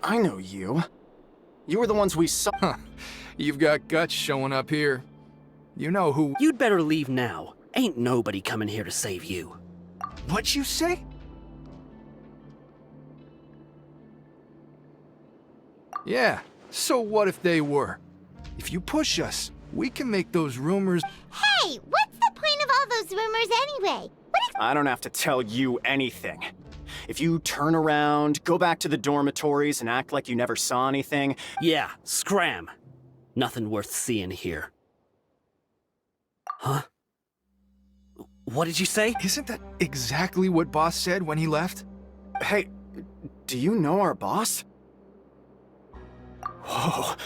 I know you. You were the ones we saw. Huh. You've got guts showing up here. You know who— You'd better leave now. Ain't nobody coming here to save you. What'd you say? Yeah, so what if they were? If you push us, we can make those rumors— Hey, what's the point of all those rumors anyway? I don't have to tell you anything. If you turn around, go back to the dormitories and act like you never saw anything. Yeah, scram. Nothing worth seeing here. Huh? What did you say? Isn't that exactly what Boss said when he left? Hey, do you know our boss? Whoa.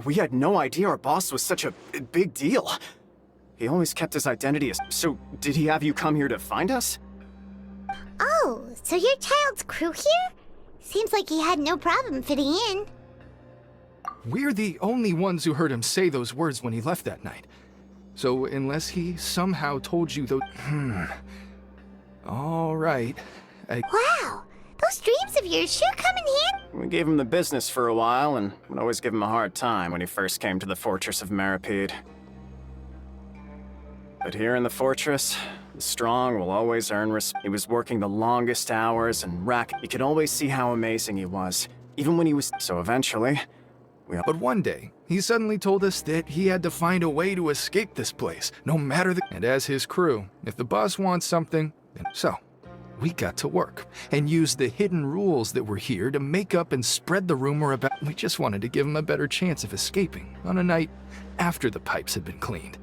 We had no idea our boss was such a big deal. He always kept his identity as— So, did he have you come here to find us? Oh, so your child's crew here? Seems like he had no problem fitting in. We're the only ones who heard him say those words when he left that night. So unless he somehow told you those— All right. Wow, those dreams of yours sure come in handy. We gave him the business for a while and would always give him a hard time when he first came to the fortress of Maripede. But here in the fortress, the strong will always earn respect. He was working the longest hours and you could always see how amazing he was, even when he was— So eventually, But one day, he suddenly told us that he had to find a way to escape this place, no matter the— And as his crew, if the boss wants something, then so. We got to work, and used the hidden rules that were here to make up and spread the rumor about— We just wanted to give him a better chance of escaping on a night after the pipes had been cleaned.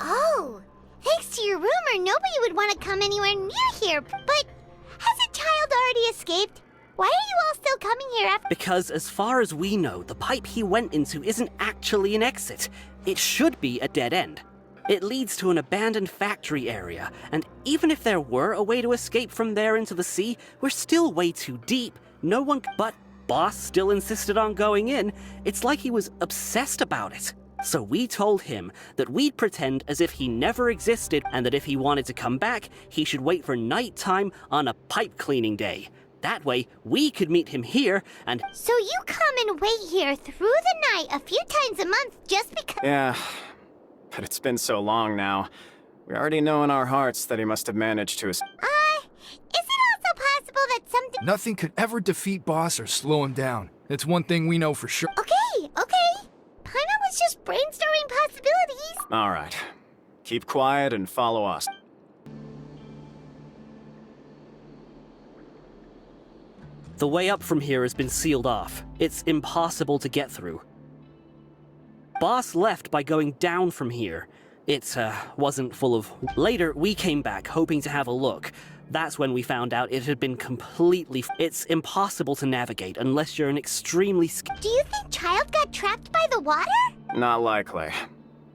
Oh, thanks to your rumor, nobody would want to come anywhere near here. But has a child already escaped? Why are you all still coming here after— Because as far as we know, the pipe he went into isn't actually an exit. It should be a dead end. It leads to an abandoned factory area, and even if there were a way to escape from there into the sea, we're still way too deep. No one— But Boss still insisted on going in. It's like he was obsessed about it. So we told him that we'd pretend as if he never existed, and that if he wanted to come back, he should wait for nighttime on a pipe cleaning day. That way, we could meet him here, and— So you come and wait here through the night a few times a month just because— Yeah, but it's been so long now. We already know in our hearts that he must have managed to— is it also possible that something— Nothing could ever defeat Boss or slow him down. It's one thing we know for sure. Okay. Paimon was just brainstorming possibilities. All right. Keep quiet and follow us. The way up from here has been sealed off. It's impossible to get through. Boss left by going down from here. It wasn't full of— Later, we came back hoping to have a look. That's when we found out it had been completely— It's impossible to navigate unless you're an extremely— Do you think Child got trapped by the water? Not likely.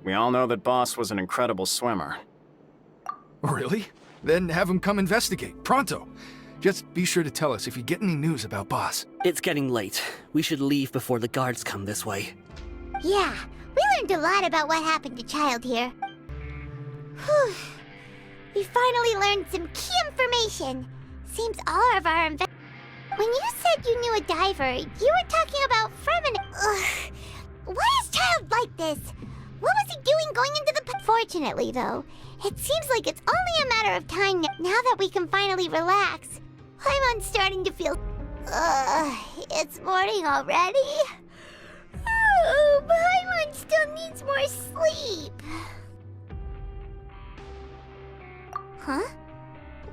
We all know that Boss was an incredible swimmer. Really? Then have him come investigate, pronto. Just be sure to tell us if you get any news about Boss. It's getting late. We should leave before the guards come this way. Yeah, we learned a lot about what happened to Child here. Whew. We finally learned some key information. Seems all of our When you said you knew a diver, you were talking about Fremen. Ugh. Why is Child like this? What was he doing going into the Fortunately, though, it seems like it's only a matter of time now that we can finally relax. I'm starting to feel... it's morning already? Oh, Paimon still needs more sleep. Huh?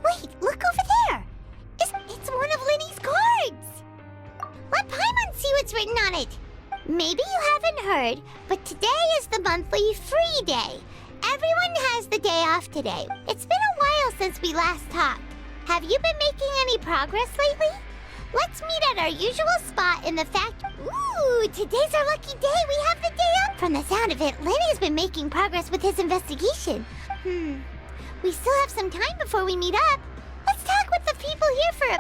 Wait, look over there! It's one of Linny's cards! Let Paimon see what's written on it. Maybe you haven't heard, but today is the monthly free day. Everyone has the day off today. It's been a while since we last talked. Have you been making any progress lately? Let's meet at our usual spot in the Ooh, today's our lucky day. We have the day off. From the sound of it, Lenny's been making progress with his investigation. We still have some time before we meet up. Let's talk with the people here for a...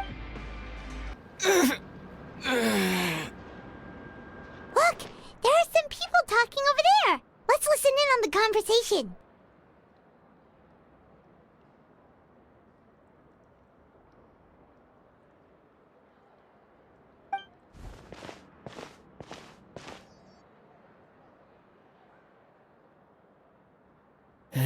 Look, there are some people talking over there. Let's listen in on the conversation.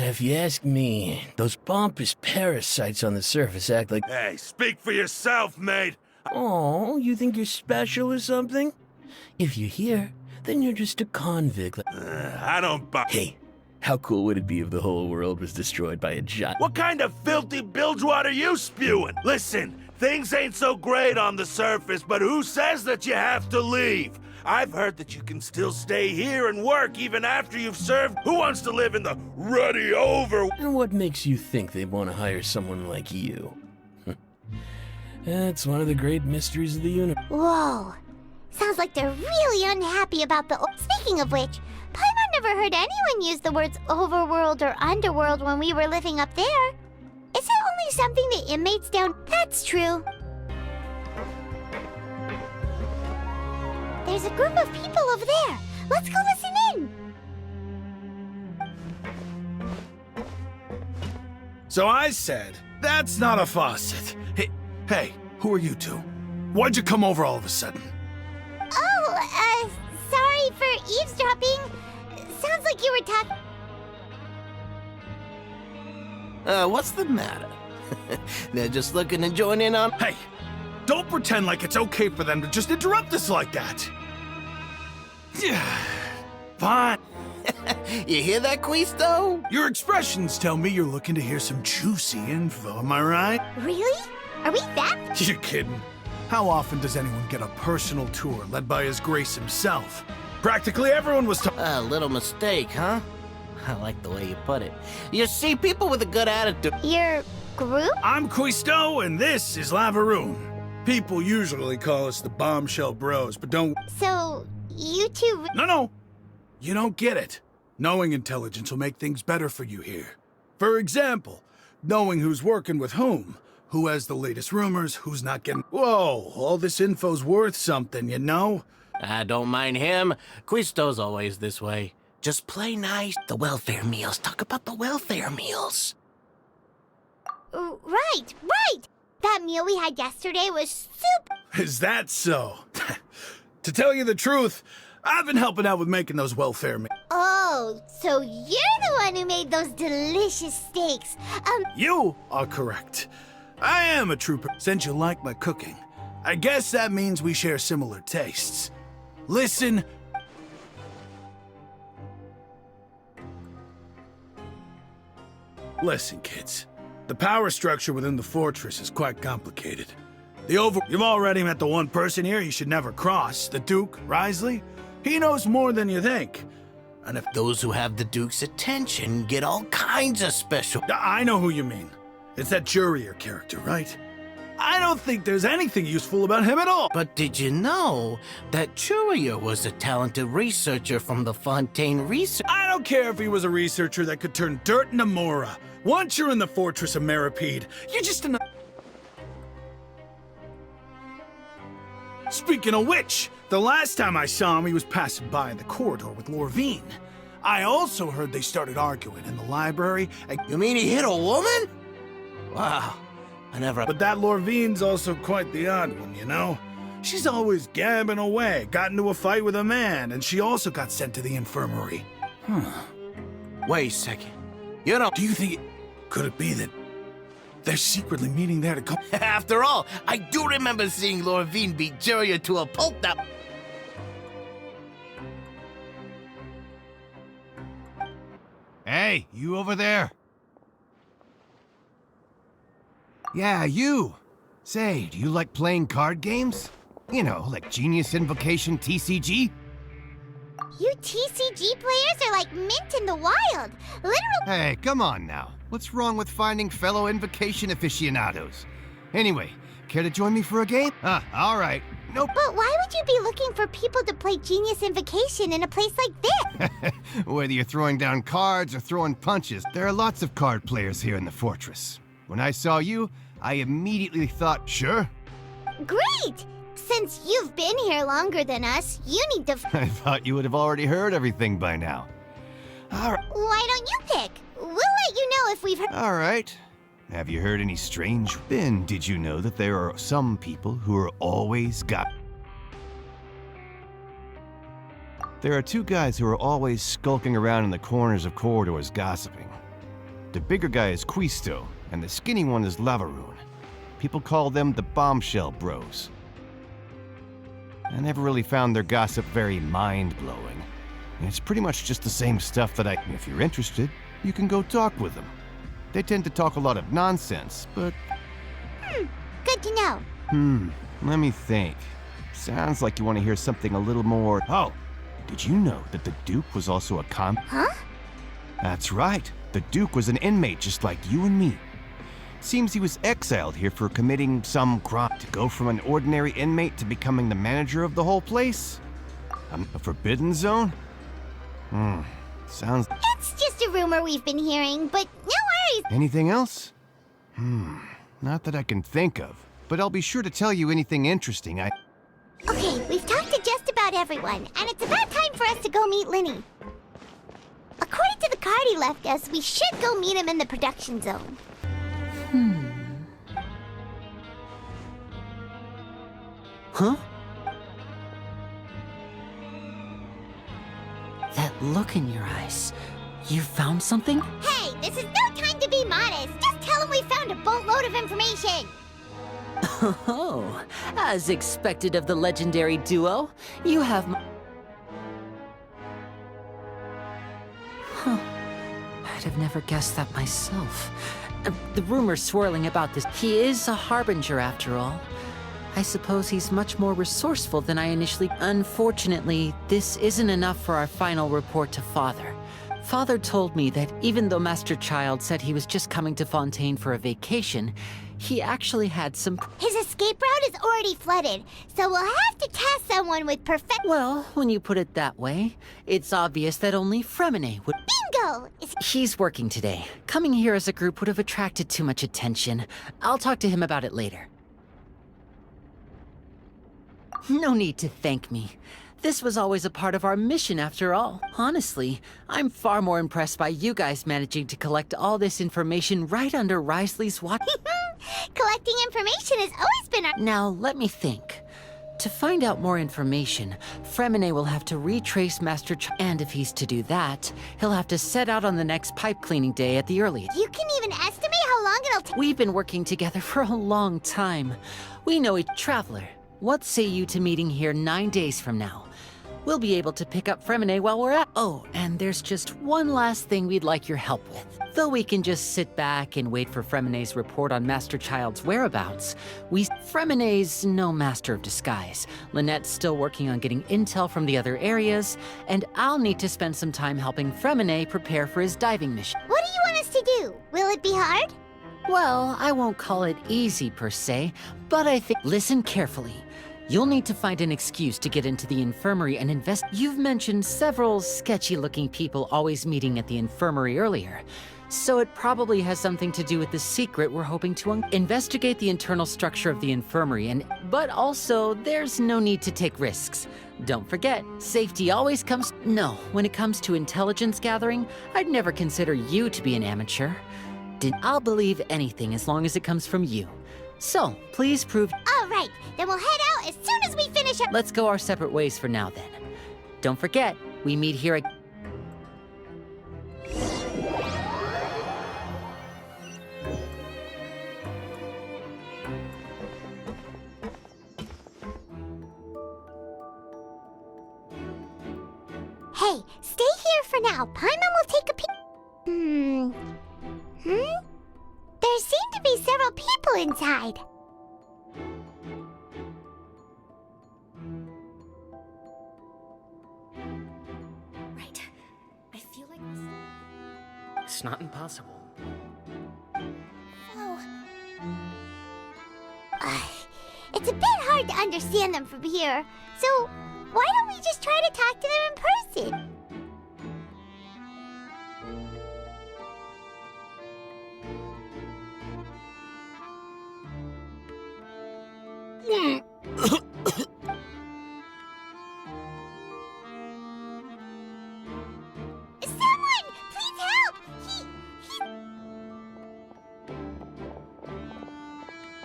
If you ask me, those pompous parasites on the surface act like... Hey, speak for yourself, mate! Oh, you think you're special or something? If you're here, then you're just a convict. I don't buy. Hey, how cool would it be if the whole world was destroyed by a giant... What kind of filthy bilgewater are you spewing? Listen, things ain't so great on the surface, but who says that you have to leave? I've heard that you can still stay here and work even after you've served. Who wants to live in the ruddy over... And what makes you think they want to hire someone like you? That's one of the great mysteries of the universe. Whoa. Sounds like they're really unhappy about the... Speaking of which, Paimon never heard anyone use the words overworld or underworld when we were living up there. Is it only something the inmates down... That's true. There's a group of people over there. Let's go listen in. So I said, that's not a faucet. Hey, who are you two? Why'd you come over all of a sudden? Oh, sorry for eavesdropping. Sounds like you were talking... What's the matter? They're just looking to join in on... Hey, don't pretend like it's okay for them to just interrupt us like that. Yeah, fine. You hear that, Quisto? Your expressions tell me you're looking to hear some juicy info, am I right? Really? Are we that... You're kidding. How often does anyone get a personal tour led by His Grace himself? Practically everyone was A little mistake, huh? I like the way you put it. You see, people with a good attitude... Your group? I'm Quisto, and this is Lavaroon. People usually call us the Bombshell Bros, but don't... So, you two... No. You don't get it. Knowing intelligence will make things better for you here. For example, knowing who's working with whom, who has the latest rumors, who's not getting... Whoa, all this info's worth something, you know? I don't mind him. Quisto's always this way. Just play nice. The welfare meals. Talk about the welfare meals. Right. That meal we had yesterday was super... Is that so? To tell you the truth, I've been helping out with making those welfare meals. Oh, so you're the one who made those delicious steaks. You are correct. I am a trooper. Since you like my cooking, I guess that means we share similar tastes. Listen. Listen, kids. The power structure within the fortress is quite complicated. You've already met the one person here you should never cross, the Duke, Risley. He knows more than you think. And if Those who have the Duke's attention get all kinds of special... I know who you mean. It's that Jurier character, right? I don't think there's anything useful about him at all. But did you know that Churia was a talented researcher from the Fontaine research... I don't care if he was a researcher that could turn dirt into Mora. Once you're in the fortress of Meripede, you're just an... Speaking of which, the last time I saw him, he was passing by in the corridor with Lorvine. I also heard they started arguing in the library. You mean he hit a woman? Wow, I never... But that Lorvine's also quite the odd one, you know? She's always gabbing away, got into a fight with a man, and she also got sent to the infirmary. Wait a second. You don't... Do you think... Could it be that they're secretly meeting there to come... After all, I do remember seeing Lorvine beat Juria to a pulp that... Hey, you over there? Yeah, you. Say, do you like playing card games? You know, like Genius Invocation TCG? You TCG players are like mint in the wild. Literally... Hey, come on now. What's wrong with finding fellow Invocation aficionados? Anyway, care to join me for a game? All right. Nope. But why would you be looking for people to play Genius Invocation in a place like this? Whether you're throwing down cards or throwing punches, there are lots of card players here in the fortress. When I saw you, I immediately thought, sure. Great! Since you've been here longer than us, you need to... I thought you would have already heard everything by now. All right. Why don't you pick? We'll let you know if we've heard... All right. Have you heard any strange... Then, did you know that there are some people who are always There are two guys who are always skulking around in the corners of corridors gossiping. The bigger guy is Quisto, and the skinny one is Lavaroon. People call them the Bombshell Bros. I never really found their gossip very mind-blowing. It's pretty much just the same stuff that if you're interested, you can go talk with them. They tend to talk a lot of nonsense, but... Good to know. Let me think. Sounds like you want to hear something a little more... Oh, did you know that the Duke was also a Huh? That's right. The Duke was an inmate just like you and me. Seems he was exiled here for committing some crime. To go from an ordinary inmate to becoming the manager of the whole place? A forbidden zone? Sounds... It's just a rumor we've been hearing, but no worries. Anything else? Not that I can think of. But I'll be sure to tell you anything interesting Okay, we've talked to just about everyone, and it's about time for us to go meet Linny. According to the card he left us, we should go meet him in the production zone. Huh? That look in your eyes. You found something? Hey, this is no time to be modest. Just tell him we found a boatload of information. Oh, as expected of the legendary duo, you have... I'd have never guessed that myself. The rumors swirling about this... He is a harbinger, after all. I suppose he's much more resourceful than I initially... Unfortunately, this isn't enough for our final report to Father. Father told me that even though Master Child said he was just coming to Fontaine for a vacation, he actually had some... His escape route is already flooded, so we'll have to test someone with perfect... Well, when you put it that way, it's obvious that only Fremine would... Bingo! He's working today. Coming here as a group would have attracted too much attention. I'll talk to him about it later. No need to thank me. This was always a part of our mission after all. Honestly, I'm far more impressed by you guys managing to collect all this information right under Risley's watch. Collecting information has always been our... Now, let me think. To find out more information, Fremine will have to retrace Master and if he's to do that, he'll have to set out on the next pipe cleaning day at the earliest. You can even estimate how long it'll take... We've been working together for a long time. We know each traveler. What say you to meeting here 9 days from now? We'll be able to pick up Fremine while we're at... Oh, and there's just one last thing we'd like your help with. Though we can just sit back and wait for Fremine's report on Master Child's whereabouts, Fremine's no master of disguise. Lynette's still working on getting intel from the other areas, and I'll need to spend some time helping Fremine prepare for his diving mission. What do you want us to do? Will it be hard? Well, I won't call it easy per se, but I think... Listen carefully. You'll need to find an excuse to get into the infirmary and invest... You've mentioned several sketchy-looking people always meeting at the infirmary earlier, so it probably has something to do with the secret we're hoping to investigate the internal structure of the infirmary, but also, there's no need to take risks. Don't forget, safety always comes... No, when it comes to intelligence gathering, I'd never consider you to be an amateur. I'll believe anything as long as it comes from you. So, please prove... All right, then we'll head out as soon as we finish our... Let's go our separate ways for now, then. Don't forget, we meet here at... Hey, stay here for now. Paimon will take a peek. There seem to be several people inside. Right. I feel like It's not impossible. Oh. It's a bit hard to understand them from here, so why don't we just try to talk to them in person? Someone! Please help!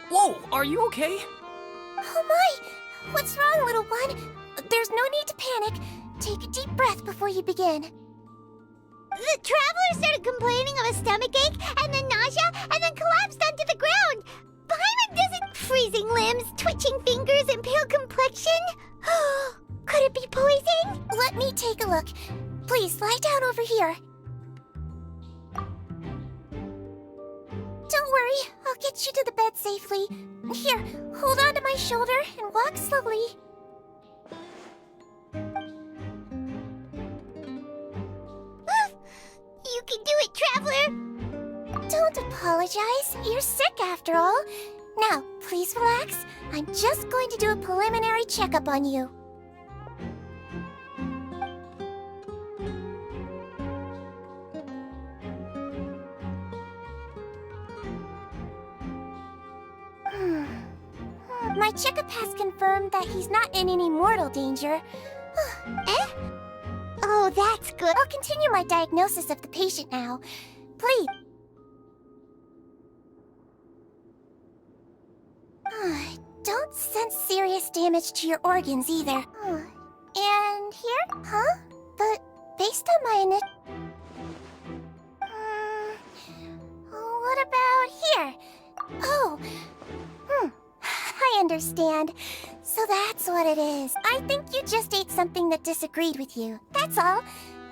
Whoa, are you okay? Oh my! What's wrong, little one? There's no need to panic. Take a deep breath before you begin. The traveler started complaining of a stomachache, and then nausea, and then collapsed onto the ground. Paimon doesn't... Freezing limbs, twitching fingers, and pale complexion? Could it be poison? Let me take a look. Please, lie down over here. Don't worry, I'll get you to the bed safely. Here, hold on to my shoulder and walk slowly. You can do it, Traveler! Don't apologize. You're sick after all. Now, please relax. I'm just going to do a preliminary checkup on you. My checkup has confirmed that he's not in any mortal danger. Eh? Oh, that's good. I'll continue my diagnosis of the patient now. Please. Don't sense serious damage to your organs either. And here? Huh? But based on my what about here? Oh. I understand. So that's what it is. I think you just ate something that disagreed with you. That's all.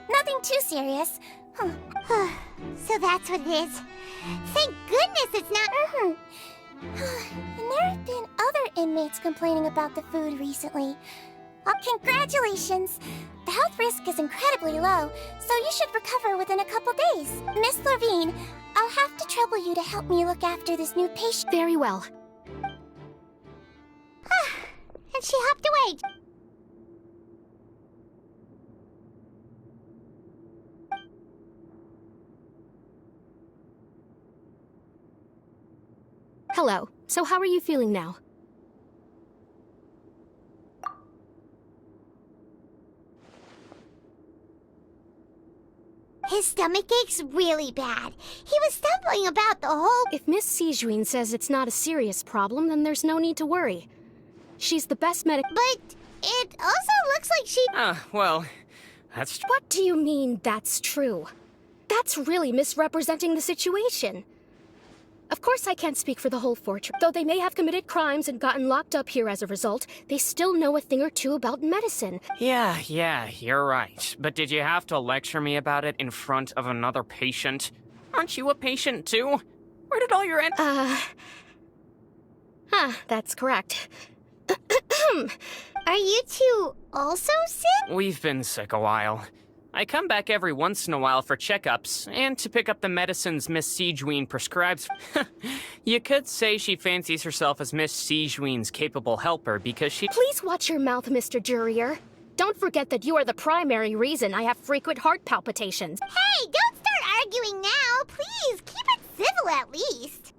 Nothing too serious. So that's what it is. Thank goodness it's not... And there have been other inmates complaining about the food recently. Oh, congratulations! The health risk is incredibly low, so you should recover within a couple days. Miss Levine, I'll have to trouble you to help me look after this new patient. Very well. And she hopped away. Hello. So how are you feeling now? His stomach ache's really bad. He was stumbling about the whole... If Miss Sijuin says it's not a serious problem, then there's no need to worry. She's the best medic... But it also looks like she... Well, that's... What do you mean, that's true? That's really misrepresenting the situation. Of course I can't speak for the whole fortress. Though they may have committed crimes and gotten locked up here as a result, they still know a thing or two about medicine. Yeah, you're right. But did you have to lecture me about it in front of another patient? Aren't you a patient too? Where did all your That's correct. Are you two also sick? We've been sick a while. I come back every once in a while for checkups, and to pick up the medicines Miss Sijuin prescribes. You could say she fancies herself as Miss Sijuin's capable helper because she— Please watch your mouth, Mr. Jurier. Don't forget that you are the primary reason I have frequent heart palpitations. Hey, don't start arguing now. Please, keep it civil at least.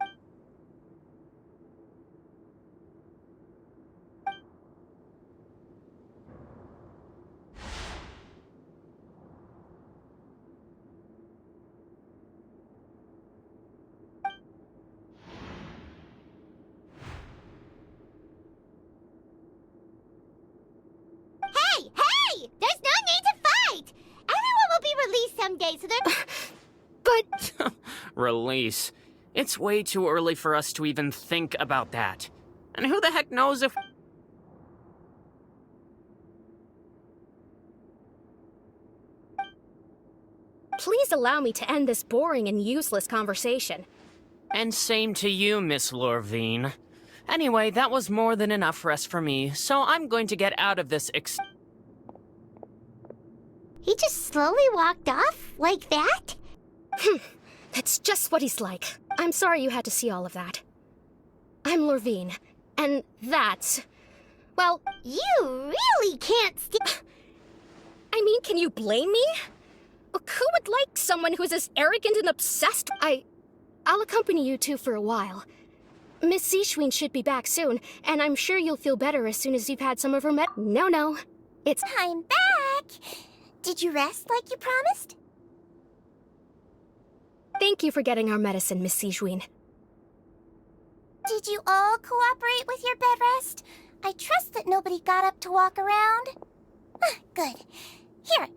Hey! There's no need to fight! Everyone will be released someday, so they're... But... Release. It's way too early for us to even think about that. And who the heck knows if... Please allow me to end this boring and useless conversation. And same to you, Miss Lorvine. Anyway, that was more than enough rest for me, so I'm going to get out of this He just slowly walked off? Like that? That's just what he's like. I'm sorry you had to see all of that. I'm Lorvine, and that's... Well... You really can't I mean, can you blame me? Who would like someone who's as arrogant and obsessed? I'll accompany you two for a while. Miss Sijuin should be back soon, and I'm sure you'll feel better as soon as you've had some of her No, it's... I'm back! Did you rest like you promised? Thank you for getting our medicine, Miss Sijuin. Did you all cooperate with your bed rest? I trust that nobody got up to walk around. Good. Here,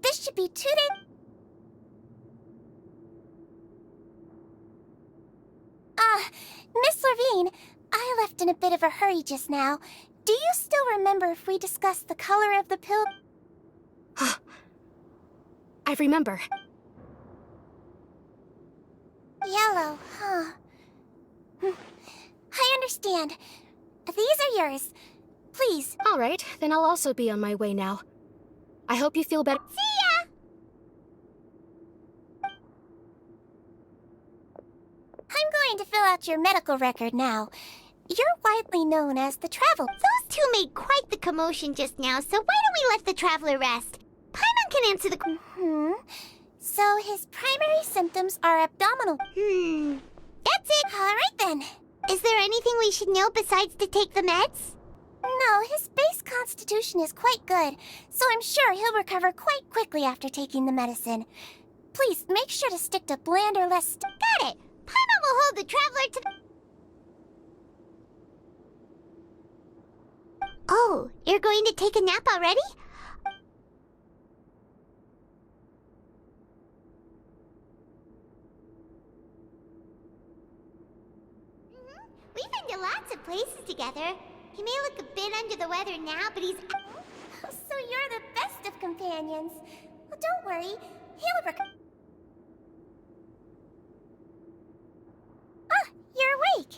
this should be 2 days... Miss Levine, I left in a bit of a hurry just now. Do you still remember if we discussed the color of the pill? I remember. Yellow, huh? I understand. These are yours. Please. All right, then I'll also be on my way now. I hope you feel better. See ya! I'm going to fill out your medical record now. You're widely known as the Traveler. Those two made quite the commotion just now, so why don't we let the Traveler rest? Paimon can answer the... So his primary symptoms are abdominal... That's it! Alright then. Is there anything we should know besides to take the meds? No, his base constitution is quite good, so I'm sure he'll recover quite quickly after taking the medicine. Please, make sure to stick to bland or less... Got it! Paimon will hold the Traveler to... Oh, you're going to take a nap already? We've been to lots of places together. He may look a bit under the weather now, but he's... So you're the best of companions. Well, don't worry. He'll you're awake.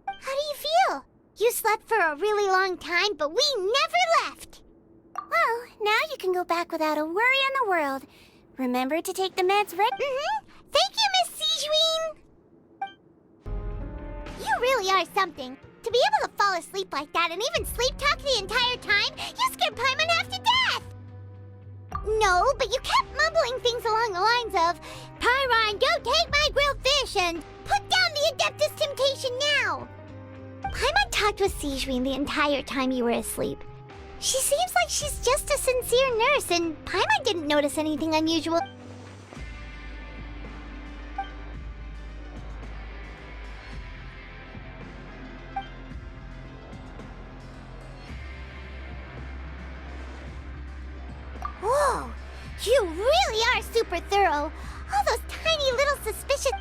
How do you feel? You slept for a really long time, but we never left. Well, now you can go back without a worry in the world. Remember to take the meds, Rick? Thank you, Miss Sejuine. You really are something. To be able to fall asleep like that and even sleep talk the entire time, you scared Paimon half to death! No, but you kept mumbling things along the lines of, Pyron, go take my grilled fish and put down the Adeptus Temptation now! Paimon talked with Sejuine the entire time you were asleep. She seems like she's just a sincere nurse, and Paimon didn't notice anything unusual. Whoa! You really are super thorough! All those tiny little suspicious...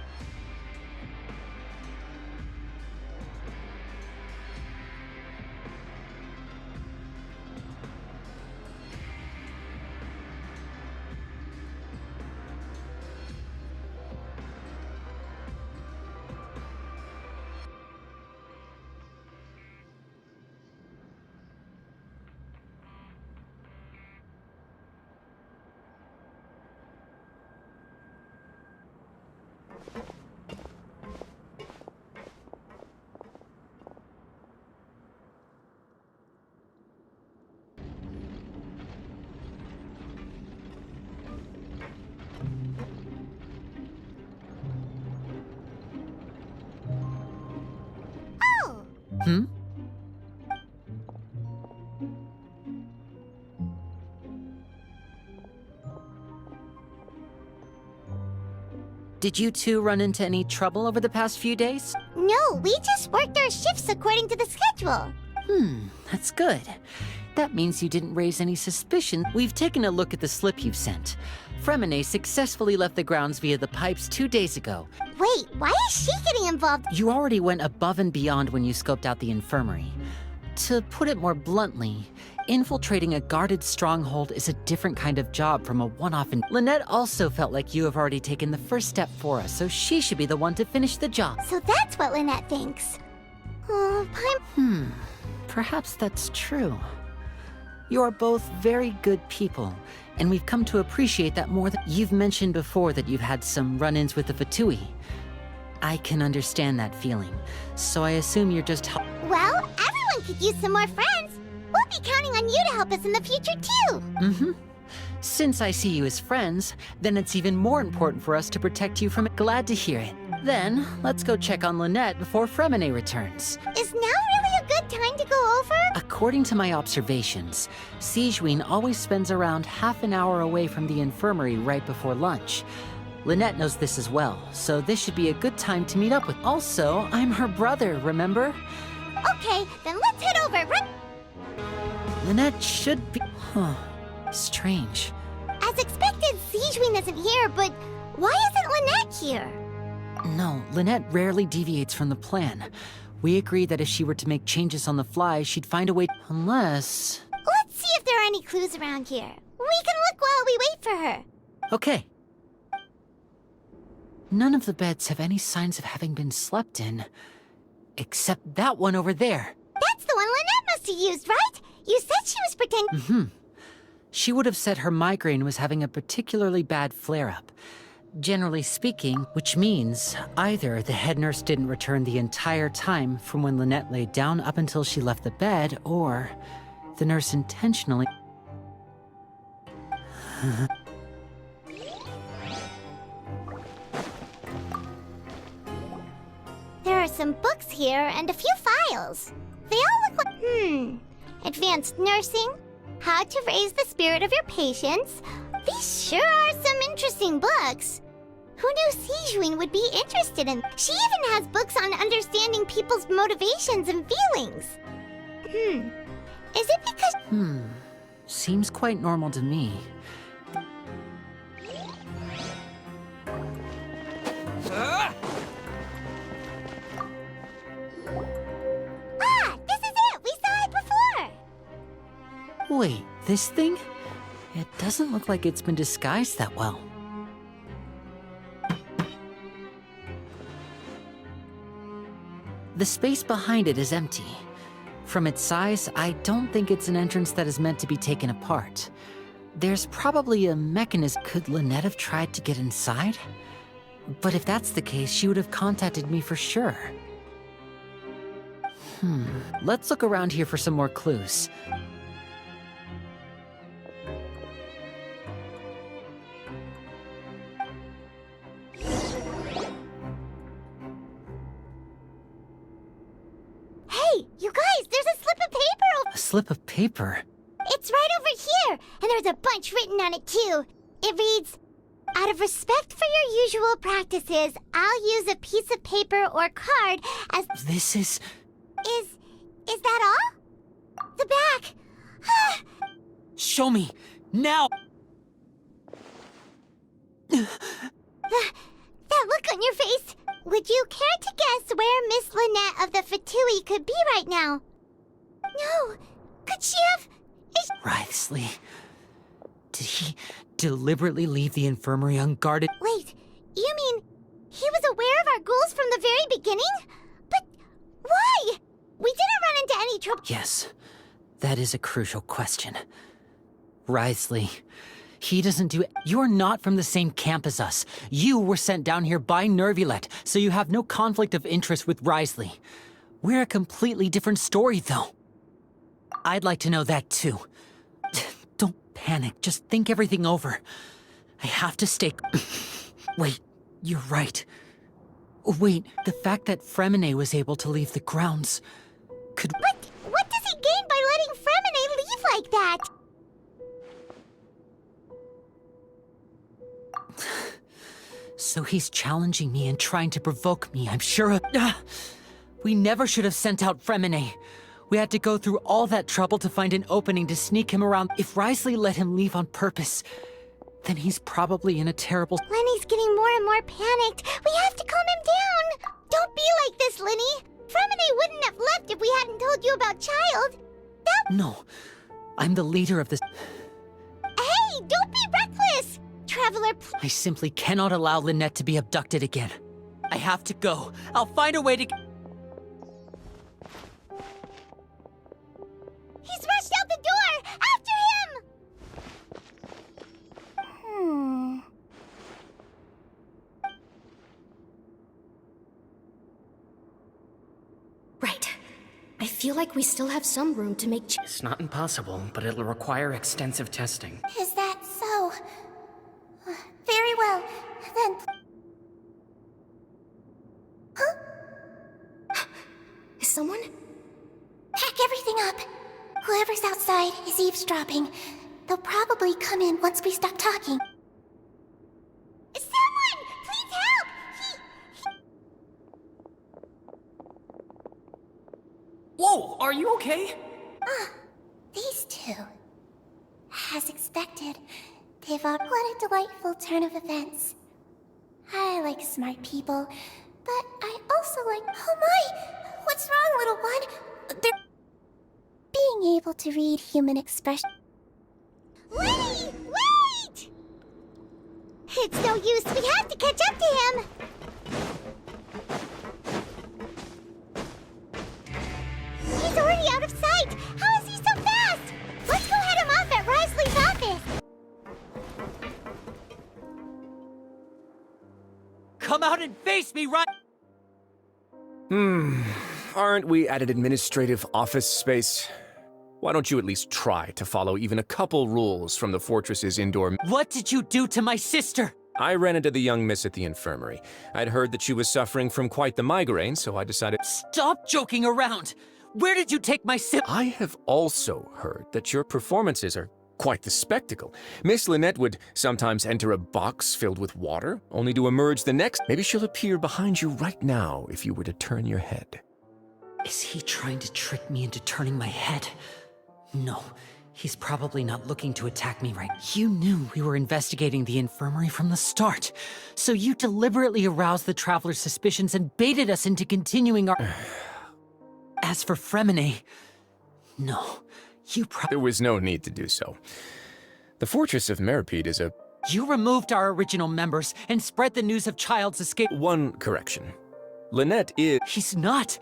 Did you two run into any trouble over the past few days? No, we just worked our shifts according to the schedule. That's good. That means you didn't raise any suspicion. We've taken a look at the slip you've sent. Fremine successfully left the grounds via the pipes 2 days ago. Wait, why is she getting involved? You already went above and beyond when you scoped out the infirmary. To put it more bluntly, infiltrating a guarded stronghold is a different kind of job from a one-off. Lynette also felt like you have already taken the first step for us, so she should be the one to finish the job. So that's what Lynette thinks. Perhaps that's true. You are both very good people, and we've come to appreciate that more than... You've mentioned before that you've had some run-ins with the Fatui. I can understand that feeling, so I assume you're just... Well, everyone could use some more friends. We'll be counting on you to help us in the future, too. Since I see you as friends, then it's even more important for us to protect you from it. Glad to hear it. Then, let's go check on Lynette before Fremine returns. Is now really a good time to go over? According to my observations, Sejuine always spends around half an hour away from the infirmary right before lunch. Lynette knows this as well, so this should be a good time to meet up with. Also, I'm her brother, remember? Okay, then let's head over. Run! Lynette should be... strange. As expected, Sejuine isn't here, but Why isn't Lynette here? No, Lynette rarely deviates from the plan. We agreed that if she were to make changes on the fly, she'd find a way. Unless. Let's see if there are any clues around here. We can look while we wait for her. Okay. None of the beds have any signs of having been slept in. Except that one over there. That's the one Lynette must have used, right? You said she was pretending. She would have said her migraine was having a particularly bad flare-up. Generally speaking, which means either the head nurse didn't return the entire time from when Lynette laid down up until she left the bed, or the nurse intentionally... There are some books here and a few files. They all look like... Advanced nursing, how to raise the spirit of your patients. These sure are some interesting books. Who knew Sijwin would be interested in... She even has books on understanding people's motivations and feelings. Is it because... Seems quite normal to me. This is it! We saw it before! Wait, this thing? It doesn't look like it's been disguised that well. The space behind it is empty. From its size, I don't think it's an entrance that is meant to be taken apart. There's probably a mechanism. Could Lynette have tried to get inside? But if that's the case, she would have contacted me for sure. Let's look around here for some more clues. Hey, you guys, there's a slip of paper A slip of paper? It's right over here, and there's a bunch written on it too. It reads, out of respect for your usual practices, I'll use a piece of paper or card as... This is... Is that all? The back. Show me! Now! That look on your face. Would you care to guess where Miss Lynette of the Fatui could be right now? No. Could she have... Writhsley. Did he deliberately leave the infirmary unguarded? Wait, you mean he was aware of our goals from the very beginning? But why? We didn't run into any trouble. Yes, that is a crucial question. Writhsley, he doesn't do it. You're not from the same camp as us. You were sent down here by Nervulet, so you have no conflict of interest with Writhsley. We're a completely different story, though. I'd like to know that, too. Don't panic, just think everything over. I have to stay... Wait, you're right. Wait, the fact that Fremine was able to leave the grounds could... What does he gain by letting Fremine leave like that? So he's challenging me and trying to provoke me, I'm sure of... We never should have sent out Fremine. We had to go through all that trouble to find an opening to sneak him around. If Writhsley let him leave on purpose, then he's probably in a terrible... Lenny's getting more and more panicked. We have to calm him down. Don't be like this, Lenny. Fremine wouldn't have left if we hadn't told you about Child. No, I'm the leader of this... Hey, don't be reckless! Traveler, I simply cannot allow Lynette to be abducted again. I have to go. I'll find a way to... He's rushed out the door! After him! Right. I feel like we still have some room to make... It's not impossible, but it'll require extensive testing. Is that so? Very well, then... Huh? Is someone? Pack everything up! Whoever's outside is eavesdropping. They'll probably come in once we stop talking. Someone! Please help! Whoa, are you okay? These two. As expected, Teyvat, what a delightful turn of events. I like smart people, but I also like... Oh my! What's wrong, little one? They're... Being able to read human expression... Lenny! Wait! It's no use. We have to catch up to him. He's already out of sight. How is he so fast? Let's go head him off at Risley's office. Come out and face me, right? Aren't we at an administrative office space? Why don't you at least try to follow even a couple rules from the fortress's indoor... What did you do to my sister? I ran into the young miss at the infirmary. I'd heard that she was suffering from quite the migraine, so I decided... Stop joking around! Where did you take my I have also heard that your performances are quite the spectacle. Miss Lynette would sometimes enter a box filled with water, only to emerge the next... Maybe she'll appear behind you right now if you were to turn your head. Is he trying to trick me into turning my head? No, he's probably not looking to attack me right. You knew we were investigating the infirmary from the start, so you deliberately aroused the traveler's suspicions and baited us into continuing our... As for Fremine, no, you There was no need to do so. The Fortress of Meripede is a... You removed our original members and spread the news of Child's escape. One correction. Lynette is... He's not.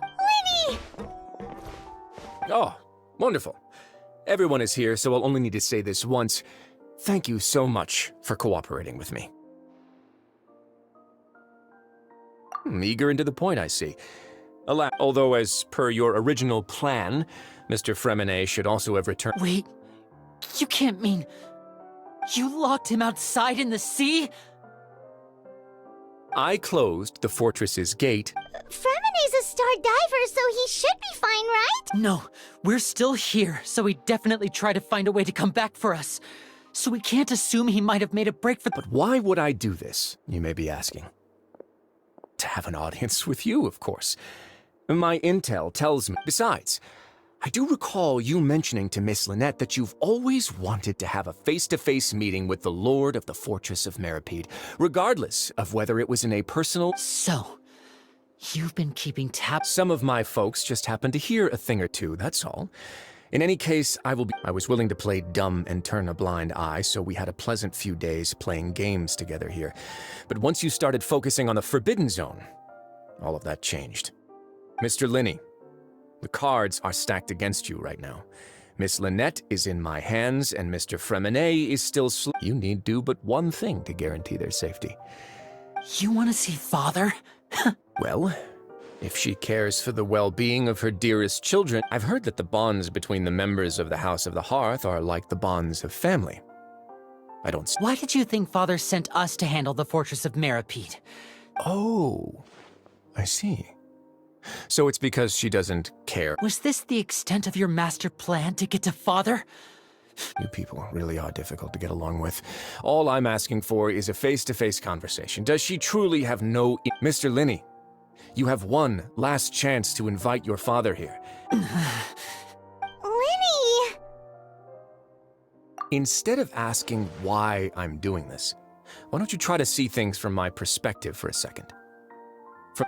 Lenny! Oh, wonderful. Everyone is here, so I'll only need to say this once. Thank you so much for cooperating with me. Eager and to the point, I see. Although, as per your original plan, Mr. Fremine should also have returned... Wait, you can't mean... You locked him outside in the sea? I closed the fortress's gate. Fremine's a star diver, so he should be fine, right? No, we're still here, so he definitely tried to find a way to come back for us. So we can't assume he might have made a break for... But why would I do this, you may be asking? To have an audience with you, of course. My intel tells me... Besides, I do recall you mentioning to Miss Lynette that you've always wanted to have a face-to-face meeting with the Lord of the Fortress of Meripede, regardless of whether it was in a personal... So, you've been keeping tabs... Some of my folks just happened to hear a thing or two, that's all. In any case, I was willing to play dumb and turn a blind eye, so we had a pleasant few days playing games together here. But once you started focusing on the Forbidden Zone, all of that changed. Mr. Linney, the cards are stacked against you right now. Miss Lynette is in my hands, and Mr. Fremine is still You need do but one thing to guarantee their safety. You want to see Father? Well, if she cares for the well-being of her dearest children, I've heard that the bonds between the members of the House of the Hearth are like the bonds of family. I don't... Why did you think Father sent us to handle the Fortress of Meripede? Oh, I see. So it's because she doesn't care. Was this the extent of your master plan to get to Father? You people really are difficult to get along with. All I'm asking for is a face-to-face conversation. Does she truly have no... Mr. Linney, you have one last chance to invite your father here. Lenny! Instead of asking why I'm doing this, why don't you try to see things from my perspective for a second?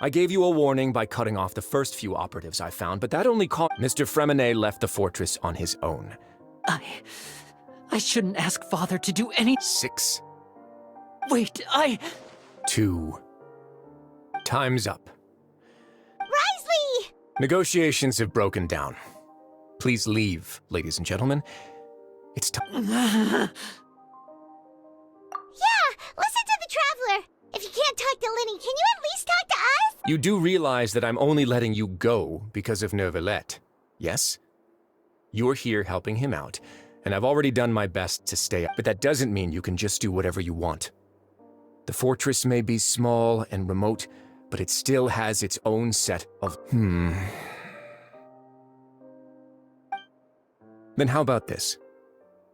I gave you a warning by cutting off the first few operatives I found, but that only caused... Mr. Fremine left the fortress on his own. I shouldn't ask Father to do any... 6. Wait, 2. Time's up. Risley! Negotiations have broken down. Please leave, ladies and gentlemen. It's time. Yeah, listen to the Traveler. If you can't talk to Lenny, can you at least talk to us? You do realize that I'm only letting you go because of Neuvillette, yes? You're here helping him out, and I've already done my best to stay up, but that doesn't mean you can just do whatever you want. The fortress may be small and remote, but it still has its own set of... Then how about this?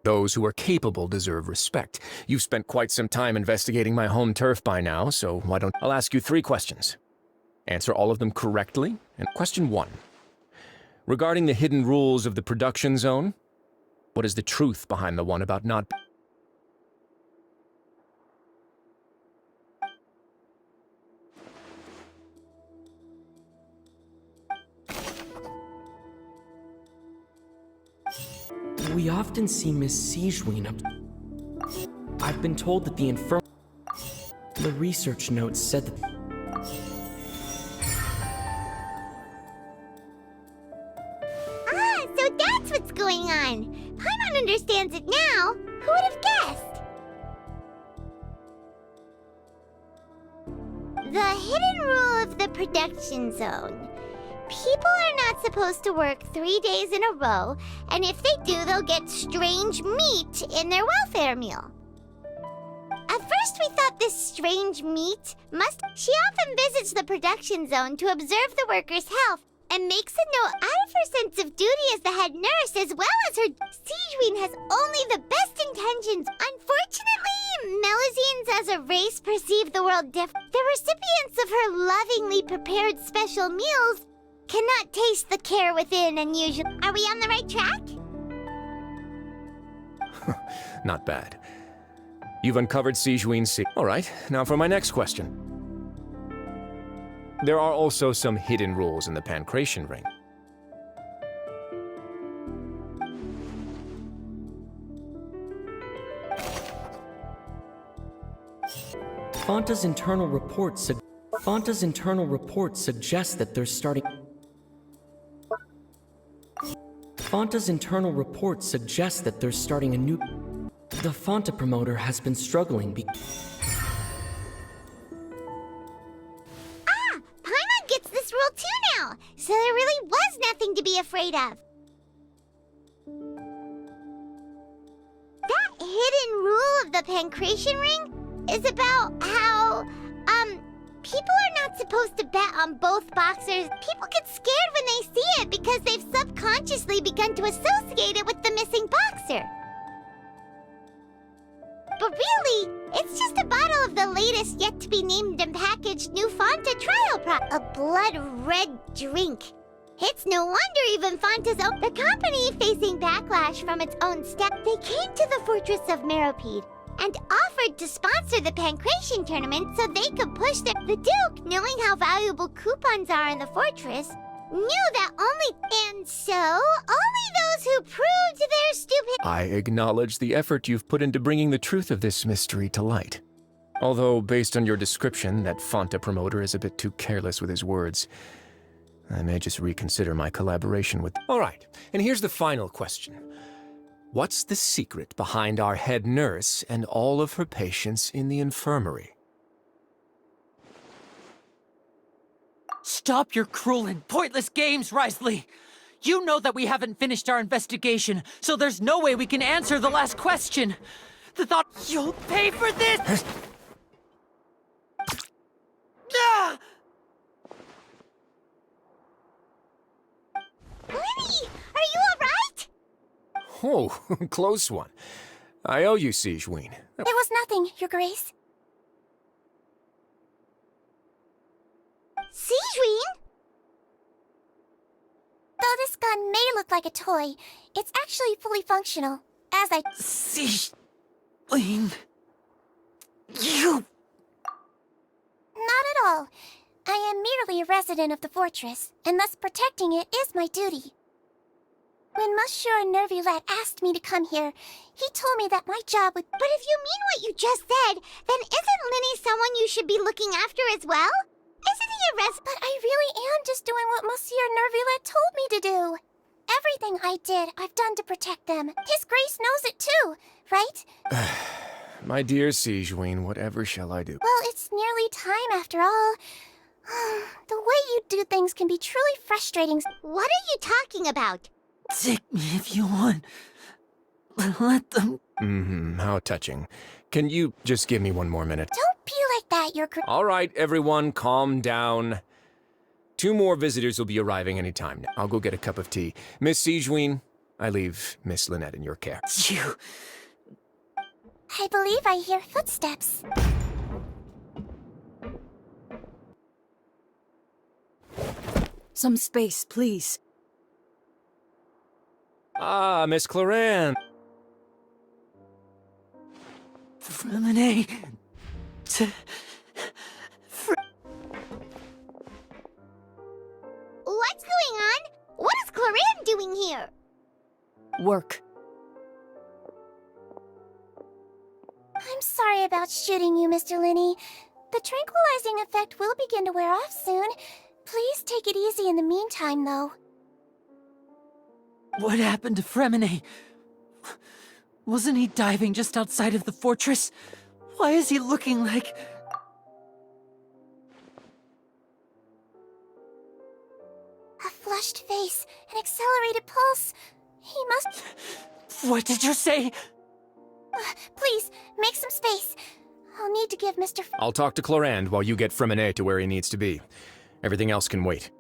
Those who are capable deserve respect. You've spent quite some time investigating my home turf by now, so why don't... I'll ask you 3 questions. Answer all of them correctly. And question 1. Regarding the hidden rules of the production zone, what is the truth behind the one about not... We often see Miss Sigewin up. I've been told that the research notes said that. Ah, so that's what's going on. Paimon understands it now. Who would have guessed? The hidden rule of the production zone. People are not supposed to work 3 days in a row, and if they do, they'll get strange meat in their welfare meal. At first we thought this strange meat must... She often visits the production zone to observe the workers' health and makes a note out of her sense of duty as the head nurse as well as her... Sigewin has only the best intentions. Unfortunately, Melusines as a race perceive the world differently. The recipients of her lovingly prepared special meals cannot taste the care within and usually... Are we on the right track? Not bad. You've uncovered Sigewin's secret. All right, now for my next question. There are also some hidden rules in the Pancration Ring. Fonta's internal report suggests that they're starting. Fonta's internal report suggests that they're starting a new... The Fonta promoter has been struggling Paimon gets this rule too now, so there really was nothing to be afraid of. That hidden rule of the Pancration Ring is about how, people are not supposed to bet on both boxers. People get scared when they see it because they've subconsciously begun to associate it with the missing boxer. But really, it's just a bottle of the latest yet-to-be-named and packaged new Fonta trial a blood-red drink. It's no wonder even Fonta's own... The company, facing backlash from its own staff, they came to the fortress of Meropide and offered to sponsor the Pancration tournament so they could push their... The Duke, knowing how valuable coupons are in the fortress, knew that only... And so, only those who proved their stupid... I acknowledge the effort you've put into bringing the truth of this mystery to light. Although, based on your description, that Fonta promoter is a bit too careless with his words. I may just reconsider my collaboration with... All right, and here's the final question. What's the secret behind our head nurse and all of her patients in the infirmary? Stop your cruel and pointless games, Risley! You know that we haven't finished our investigation, so there's no way we can answer the last question. The thought you'll pay for this! Ah! Lenny, are you alright? Oh, close one. I owe you, Sigewin. There was nothing, Your Grace. Sigewin? Though this gun may look like a toy, it's actually fully functional. As I... Sigewin... You... Not at all. I am merely a resident of the fortress, and thus protecting it is my duty. When Monsieur Nervulette asked me to come here, he told me that my job would... But if you mean what you just said, then isn't Linny someone you should be looking after as well? Isn't he a But I really am just doing what Monsieur Nervulette told me to do. Everything I did, I've done to protect them. His Grace knows it too, right? My dear Sigewin, whatever shall I do? Well, it's nearly time after all. The way you do things can be truly frustrating. What are you talking about? Take me if you want. Let them... How touching. Can you just give me one more minute? Don't be like that, Your Grace. All right, everyone, calm down. 2 more visitors will be arriving any time now. I'll go get a cup of tea. Miss Sigewin, I leave Miss Lynette in your care. You... I believe I hear footsteps. Some space, please. Ah, Miss Cloran. Fremine. What's going on? What is Cloran doing here? Work. I'm sorry about shooting you, Mr. Linney. The tranquilizing effect will begin to wear off soon. Please take it easy in the meantime, though. What happened to Fremine? Wasn't he diving just outside of the fortress? Why is he looking like... A flushed face, an accelerated pulse. He must... What did you say? Please, make some space. I'll need to give Mr. I'll talk to Clorand while you get Fremine to where he needs to be. Everything else can wait.